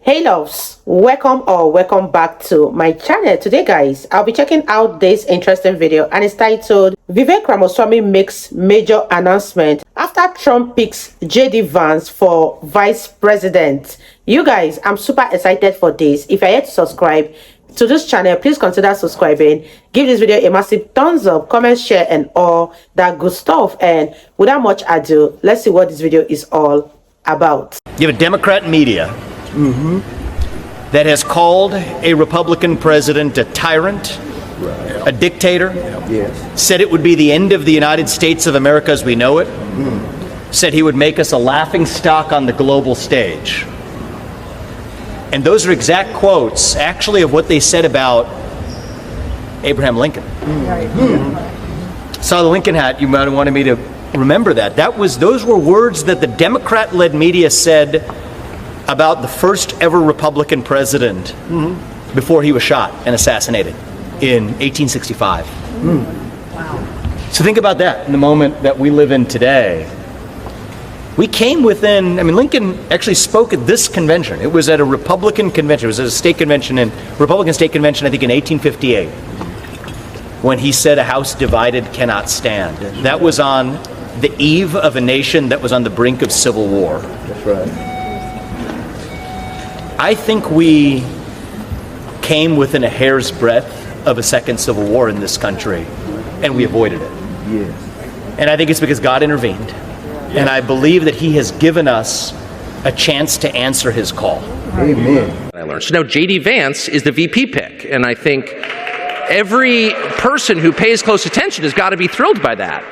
Hey loves, welcome back to my channel. Today guys, I'll be checking out this interesting video and it's titled Vivek Ramaswamy makes major announcement after Trump picks JD Vance for vice president. You guys, I'm super excited for this. If you're yet to subscribe to this channel, please consider subscribing. Give this video a massive thumbs up, comment, share and all that good stuff. And without much ado, let's see what this video is all about. You have a Democrat media that has called a Republican president a tyrant, a dictator, said it would be the end of the United States of America as we know it, said he would make us a laughing stock on the global stage. And those are exact quotes, actually, of what they said about Abraham Lincoln. Saw the Lincoln hat, you might have wanted me to remember that. Those were words that the Democrat-led media said about the first ever Republican president before he was shot and assassinated in 1865. So think about that in the moment that we live in today. We came within, Lincoln actually spoke at this convention. It was at a Republican convention. It was at a state convention, Republican state convention, I think in 1858, when he said a house divided cannot stand. That was on the eve of a nation that was on the brink of civil war. That's right. I think we came within a hair's breadth of a second civil war in this country, and we avoided it. Yes. And I think it's because God intervened. And I believe that he has given us a chance to answer his call. Amen. I learned. So now J.D. Vance is the VP pick, and I think every person who pays close attention has got to be thrilled by that.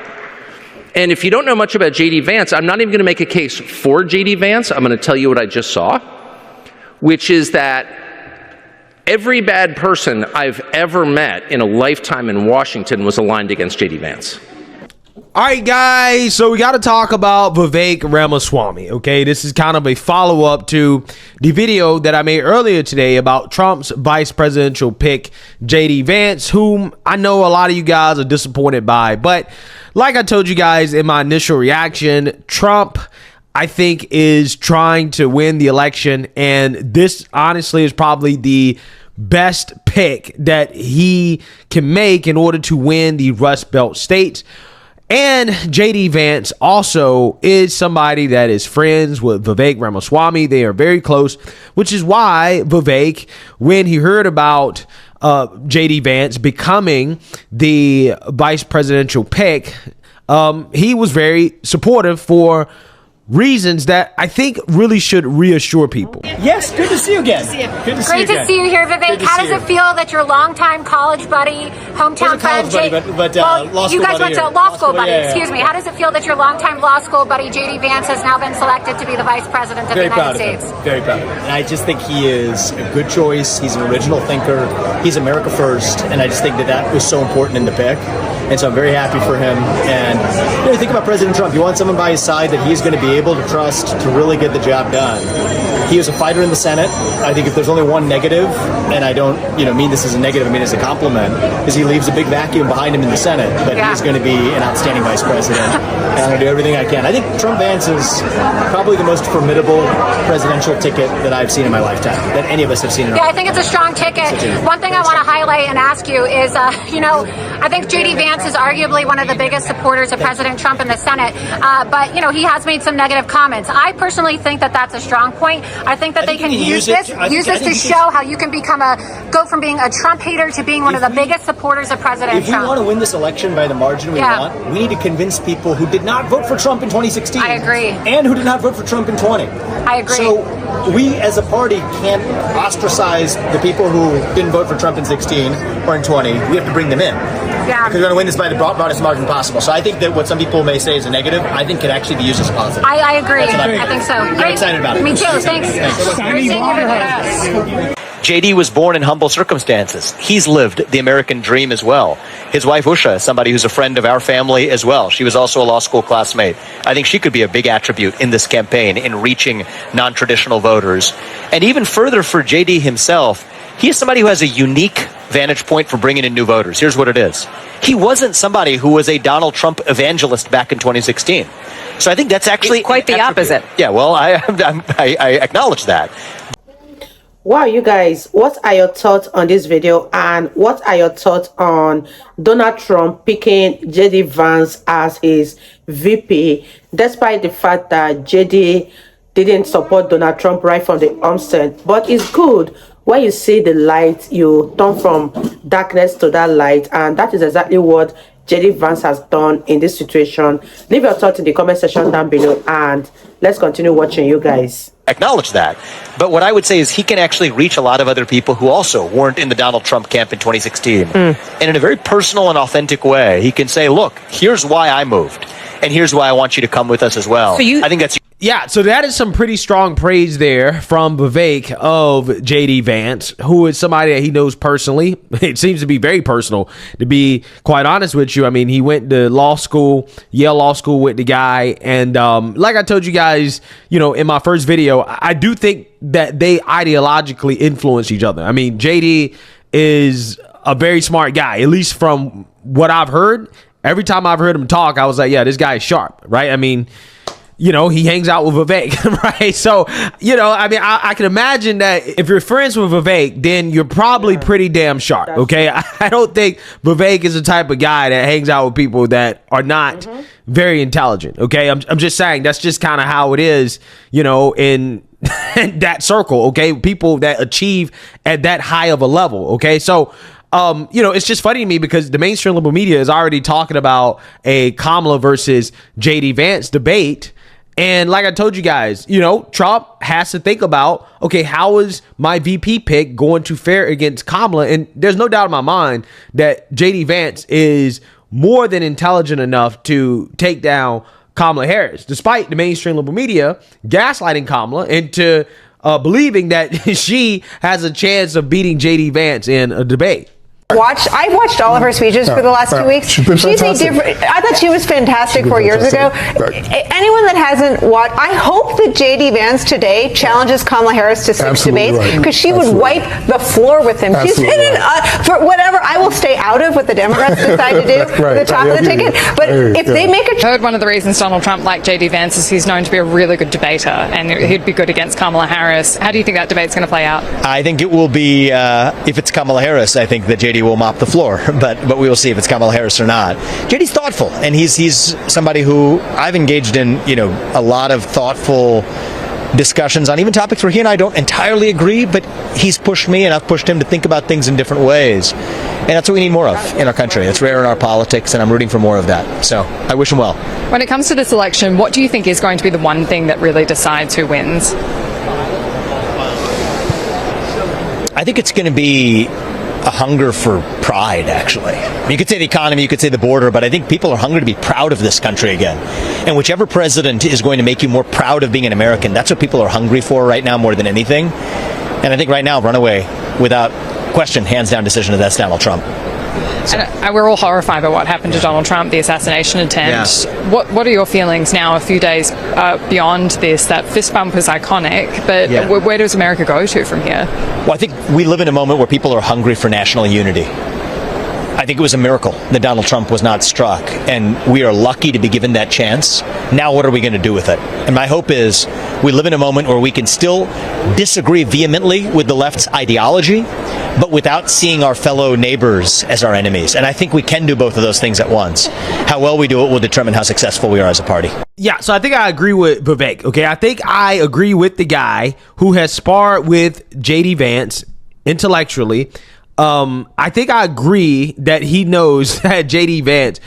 And if you don't know much about J.D. Vance, I'm not even going to make a case for J.D. Vance. I'm going to tell you what I just saw, which is that every bad person I've ever met in a lifetime in Washington was aligned against J.D. Vance. All right, guys, so we got to talk about Vivek Ramaswamy, okay? This is kind of a follow-up to the video that I made earlier today about Trump's vice presidential pick, J.D. Vance, whom I know a lot of you guys are disappointed by. But like I told you guys in my initial reaction, Trump, I think, is trying to win the election, and this honestly is probably the best pick that he can make in order to win the Rust Belt states. And J.D. Vance also is somebody that is friends with Vivek Ramaswamy. They are very close, which is why Vivek, when he heard about J.D. Vance becoming the vice presidential pick, he was very supportive for reasons that I think really should reassure people. Yes, good to see you again. Good to see you Great to see you here, Vivek. How does it feel that your longtime college buddy, hometown friend, you guys went to law school buddy, excuse me. How does it feel that your longtime law school buddy, J.D. Vance, has now been selected to be the vice president of the United States? Very proud of him. And I just think he is a good choice. He's an original thinker. He's America first. And I just think that was so important in the pick. And so I'm very happy for him. And you think about President Trump. You want someone by his side that he's going to be able to trust to really get the job done. He was a fighter in the Senate. I think if there's only one negative, and I don't mean this as a negative, I mean as a compliment, is he leaves a big vacuum behind him in the Senate. But he's going to be an outstanding vice president. And I'm going to do everything I can. I think Trump Vance is probably the most formidable presidential ticket that I've seen in my lifetime, that any of us have seen in our I think it's a strong ticket. One thing I want to highlight and ask you is, I think J.D. Vance is arguably one of the biggest supporters of President Trump in the Senate. But, he has made some negative comments. I personally think that that's a strong point. I think that they can use this to show how you can go from being a Trump hater to being one of the biggest supporters of President Trump. If we want to win this election by the margin we want, we need to convince people who did not vote for Trump in 2016. I agree. And who did not vote for Trump in 20. I agree. So we as a party can't ostracize the people who didn't vote for Trump in 16 or in 20. We have to bring them in. Yeah. Because we're going to win this by the broadest margin possible. So I think that what some people may say is a negative, I think could actually be used as a positive. I agree. I think so. I'm excited about it. Me too. Thanks. JD was born in humble circumstances. He's lived the American dream as well. His wife, Usha, is somebody who's a friend of our family as well. She was also a law school classmate. I think she could be a big attribute in this campaign in reaching non-traditional voters. And even further for JD himself, he is somebody who has a unique vantage point for bringing in new voters. Here's what it is. He wasn't somebody who was a Donald Trump evangelist back in 2016. So I think that's actually quite the opposite. Yeah, well, I acknowledge that. Wow, you guys, what are your thoughts on this video, and what are your thoughts on Donald Trump picking JD Vance as his VP, despite the fact that JD didn't support Donald Trump right from the onset? But it's good when you see the light, you turn from darkness to that light, and that is exactly what JD Vance has done in this situation. Leave your thoughts in the comment section down below, and let's continue watching, you guys. Acknowledge that. But what I would say is he can actually reach a lot of other people who also weren't in the Donald Trump camp in 2016. And in a very personal and authentic way, he can say, look, here's why I moved. And here's why I want you to come with us as well. I think that's... Yeah, so that is some pretty strong praise there from Vivek of JD Vance, who is somebody that he knows personally. It seems to be very personal, to be quite honest with you. I mean, he went to law school, Yale Law School with the guy. And like I told you guys, you know, in my first video, I do think that they ideologically influence each other. I mean, JD is a very smart guy, at least from what I've heard. Every time I've heard him talk, I was like, yeah, this guy is sharp, right? I mean, you know, he hangs out with Vivek, right? So, you know, I mean, I can imagine that if you're friends with Vivek, then you're probably pretty damn sharp, okay? I don't think Vivek is the type of guy that hangs out with people that are not very intelligent, okay? I'm just saying that's just kind of how it is, you know, in that circle, okay? People that achieve at that high of a level, okay? So, you know, it's just funny to me because the mainstream liberal media is already talking about a Kamala versus JD Vance debate. And like I told you guys, you know, Trump has to think about, okay, how is my VP pick going to fare against Kamala? And there's no doubt in my mind that JD Vance is more than intelligent enough to take down Kamala Harris, despite the mainstream liberal media gaslighting Kamala into believing that she has a chance of beating JD Vance in a debate. I watched all of her speeches for the last 2 weeks. She's a different. I thought she was fantastic 4 years ago. Anyone that hasn't watched, I hope that JD Vance today challenges Kamala Harris to 6 debates, because she would wipe the floor with him. She's hidden for whatever I will stay out of what the Democrats decide to do at the top of the ticket. But if they make a... I heard one of the reasons Donald Trump liked JD Vance is he's known to be a really good debater, and he'd be good against Kamala Harris. How do you think that debate's going to play out? I think it will be, if it's Kamala Harris, I think that JD will mop the floor, but we will see if it's Kamala Harris or not. JD's thoughtful, and he's somebody who I've engaged in, you know, a lot of thoughtful discussions on even topics where he and I don't entirely agree, but he's pushed me and I've pushed him to think about things in different ways. And that's what we need more of in our country. It's rare in our politics, and I'm rooting for more of that. So I wish him well. When it comes to this election, what do you think is going to be the one thing that really decides who wins? I think it's going to be a hunger for pride, actually. You could say the economy, you could say the border, but I think people are hungry to be proud of this country again. And whichever president is going to make you more proud of being an American, that's what people are hungry for right now more than anything. And I think right now, runaway, without question, hands down decision, that's Donald Trump. So. And we're all horrified by what happened to Donald Trump, the assassination attempt. Yeah. What are your feelings now, a few days beyond this? That fist bump was iconic, but where does America go to from here? Well, I think we live in a moment where people are hungry for national unity. I think it was a miracle that Donald Trump was not struck, and we are lucky to be given that chance. Now what are we going to do with it? And my hope is we live in a moment where we can still disagree vehemently with the left's ideology, but without seeing our fellow neighbors as our enemies. And I think we can do both of those things at once. How well we do it will determine how successful we are as a party. Yeah, so I think I agree with Vivek, okay? I think I agree with the guy who has sparred with JD Vance intellectually. I think I agree that he knows that JD Vance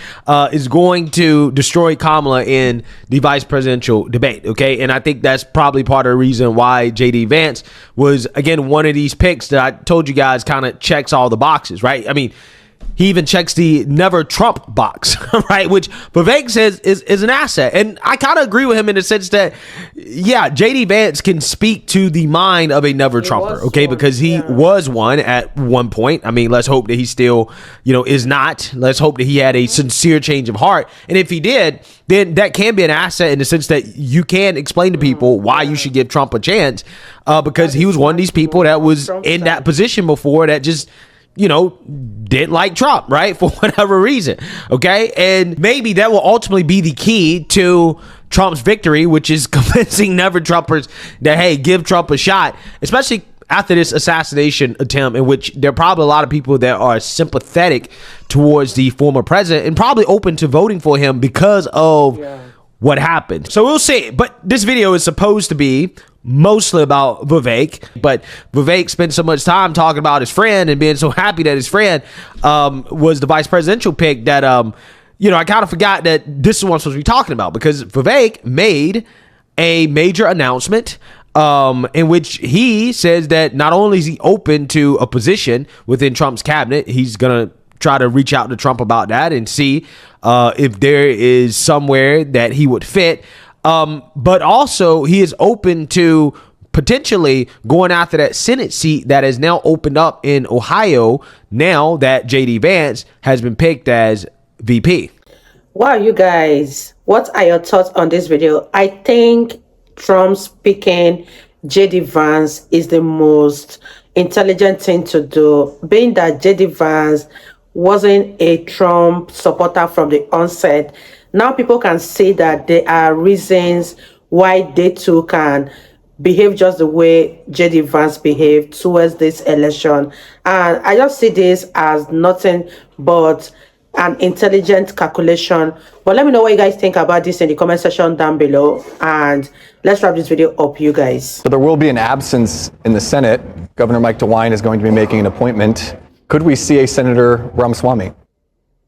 is going to destroy Kamala in the vice presidential debate, okay? And I think that's probably part of the reason why JD Vance was, again, one of these picks that I told you guys kind of checks all the boxes, right? I mean, he even checks the never Trump box, right? Which Vivek says is an asset. And I kind of agree with him in the sense that, yeah, JD Vance can speak to the mind of a never Trumper, okay? Because he was one at one point. I mean, let's hope that he still, you know, is not. Let's hope that he had a sincere change of heart. And if he did, then that can be an asset in the sense that you can explain to people why you should give Trump a chance, because he was one of these people that was in that position before that just, you know, didn't like Trump, right? For whatever reason. Okay. And maybe that will ultimately be the key to Trump's victory, which is convincing never Trumpers that, hey, give Trump a shot, especially after this assassination attempt, in which there are probably a lot of people that are sympathetic towards the former president and probably open to voting for him because of what happened. So we'll see. But this video is supposed to be mostly about Vivek, but Vivek spent so much time talking about his friend and being so happy that his friend was the vice presidential pick that I kind of forgot that this is what I'm supposed to be talking about, because Vivek made a major announcement in which he says that not only is he open to a position within Trump's cabinet, he's going to try to reach out to Trump about that and see if there is somewhere that he would fit. But also he is open to potentially going after that Senate seat that is now opened up in Ohio now that JD Vance has been picked as VP. Wow, you guys, what are your thoughts on this video? I think Trump's picking JD Vance is the most intelligent thing to do, being that JD Vance wasn't a Trump supporter from the onset. Now people can see that there are reasons why they too can behave just the way JD Vance behaved towards this election. And I just see this as nothing but an intelligent calculation. But let me know what you guys think about this in the comment section down below, and let's wrap this video up, you guys. So there will be an absence in the Senate. Governor Mike DeWine is going to be making an appointment. Could we see a Senator Ramaswamy?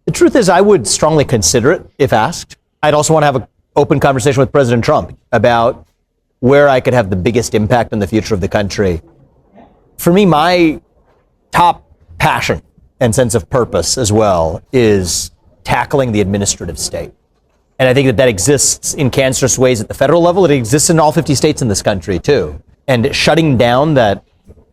The truth is, I would strongly consider it if asked. I'd also want to have an open conversation with President Trump about where I could have the biggest impact on the future of the country. For me, my top passion and sense of purpose as well is tackling the administrative state. And I think that exists in cancerous ways at the federal level. It exists in all 50 states in this country too. And shutting down that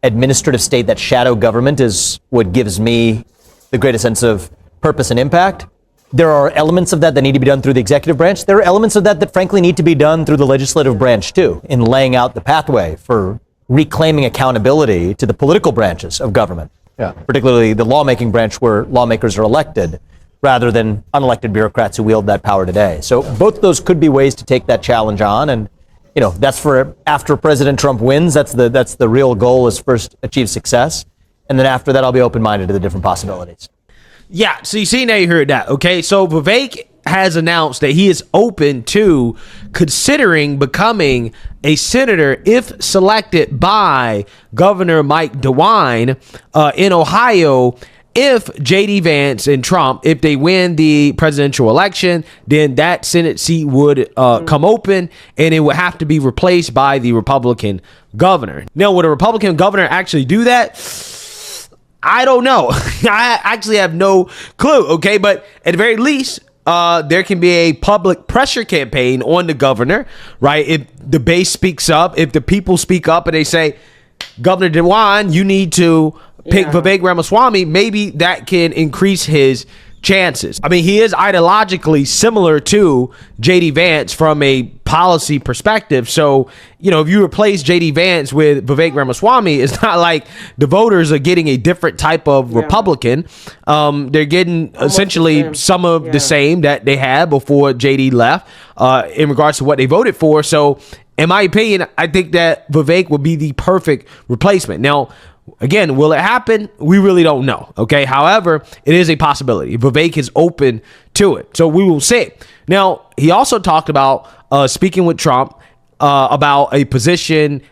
administrative state, that shadow government, is what gives me the greatest sense of purpose and impact. There are elements of that need to be done through the executive branch. There are elements of that frankly need to be done through the legislative branch too, in laying out the pathway for reclaiming accountability to the political branches of government. Yeah. Particularly the lawmaking branch, where lawmakers are elected rather than unelected bureaucrats who wield that power today. So both of those could be ways to take that challenge on. And, that's for after President Trump wins. That's the real goal, is first achieve success. And then after that, I'll be open-minded to the different possibilities. Yeah. So you see, now you heard that. Okay. So Vivek has announced that he is open to considering becoming a senator if selected by Governor Mike DeWine in Ohio. If JD Vance and Trump, if they win the presidential election, then that Senate seat would come open, and it would have to be replaced by the Republican governor. Now, would a Republican governor actually do that? I don't know. I actually have no clue. Okay, but at the very least, there can be a public pressure campaign on the governor, right? If the base speaks up, if the people speak up and they say, Governor DeWine, you need to pick Vivek Ramaswamy, maybe that can increase his chances. I mean, he is ideologically similar to JD Vance from a policy perspective. So, if you replace JD Vance with Vivek Ramaswamy, it's not like the voters are getting a different type of Republican. They're getting essentially some of the same that they had before JD left in regards to what they voted for. So, in my opinion, I think that Vivek would be the perfect replacement. Now, again, will it happen? We really don't know. Okay. However, it is a possibility. Vivek is open to it. So we will see. Now, he also talked about speaking with Trump about a position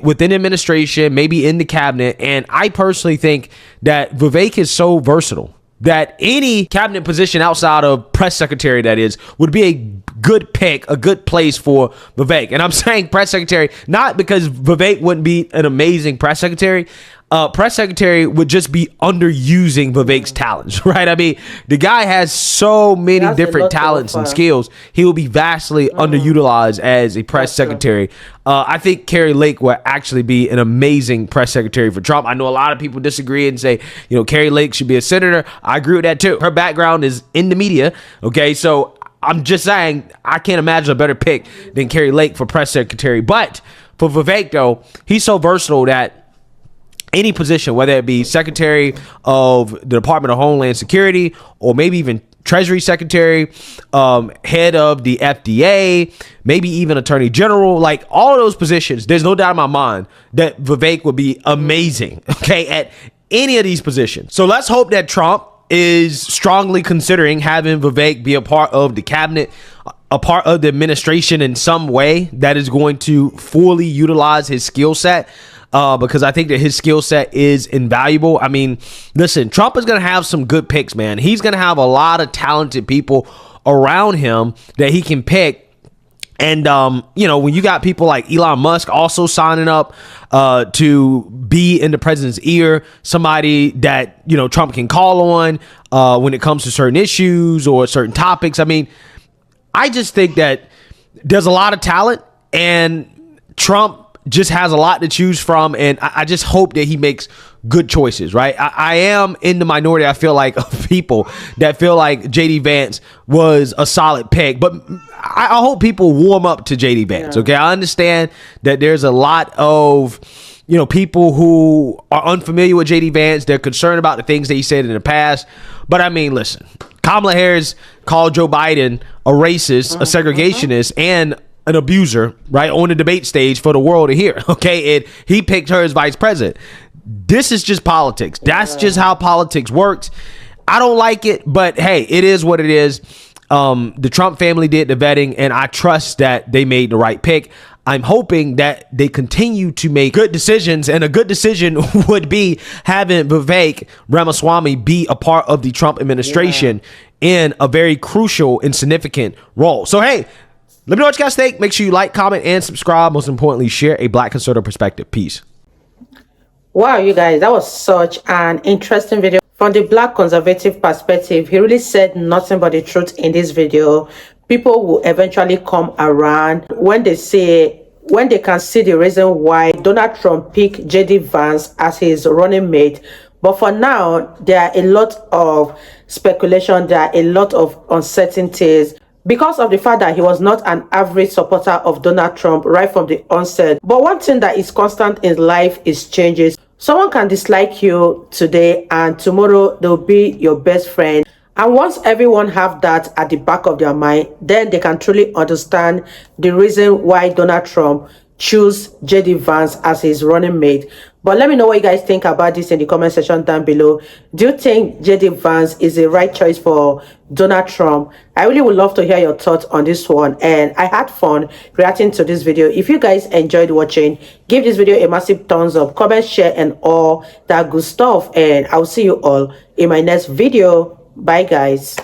within administration, maybe in the cabinet. And I personally think that Vivek is so versatile that any cabinet position outside of press secretary, that is, would be a good pick, a good place for Vivek. And I'm saying press secretary, not because Vivek wouldn't be an amazing press secretary. Press secretary would just be underusing Vivek's talents, right? I mean, the guy has so many different talents and skills. He will be vastly underutilized as a press secretary. I think Carrie Lake will actually be an amazing press secretary for Trump. I know a lot of people disagree and say, Carrie Lake should be a senator. I agree with that too. Her background is in the media. Okay, so I'm just saying I can't imagine a better pick than Carrie Lake for press secretary. But for Vivek, though, he's so versatile that any position, whether it be Secretary of the Department of Homeland Security or maybe even Treasury Secretary, head of the FDA, maybe even Attorney General, like all of those positions. There's no doubt in my mind that Vivek would be amazing, okay, at any of these positions. So let's hope that Trump is strongly considering having Vivek be a part of the cabinet, a part of the administration in some way that is going to fully utilize his skill set, because I think that his skill set is invaluable. I mean, listen, Trump is going to have some good picks, man. He's going to have a lot of talented people around him that he can pick. And, when you got people like Elon Musk also signing up to be in the president's ear, somebody that, Trump can call on when it comes to certain issues or certain topics. I mean, I just think that there's a lot of talent, and Trump just has a lot to choose from. And I just hope that he makes good choices, right? I am in the minority, I feel like, of people that feel like JD Vance was a solid pick, but I hope people warm up to JD Vance. Okay. I understand that there's a lot of, people who are unfamiliar with JD Vance. They're concerned about the things that he said in the past. But I mean, listen, Kamala Harris called Joe Biden a racist, a segregationist, and an abuser, right, on the debate stage for the world to hear. Okay. And he picked her as vice president. This is just politics. That's just how politics works. I don't like it, but hey, it is what it is. The Trump family did the vetting, and I trust that they made the right pick. I'm hoping that they continue to make good decisions, and a good decision would be having Vivek Ramaswamy be a part of the Trump administration in a very crucial and significant role. So, hey, let me know what you guys think. Make sure you like, comment, and subscribe. Most importantly, share a Black conservative perspective. Peace. Wow, you guys, that was such an interesting video. From the Black conservative perspective, he really said nothing but the truth in this video. People will eventually come around when they can see the reason why Donald Trump picked JD Vance as his running mate. But for now, there are a lot of speculation, there are a lot of uncertainties, because of the fact that he was not an average supporter of Donald Trump right from the onset. But one thing that is constant in life is changes. Someone can dislike you today, and tomorrow they'll be your best friend. And once everyone have that at the back of their mind, then they can truly understand the reason why Donald Trump choose JD Vance as his running mate. But let me know what you guys think about this in the comment section down below. Do you think JD Vance is the right choice for Donald Trump? I really would love to hear your thoughts on this one, and I had fun reacting to this video. If you guys enjoyed watching, give this video a massive thumbs up, comment, share, and all that good stuff. And I'll see you all in my next video. Bye guys.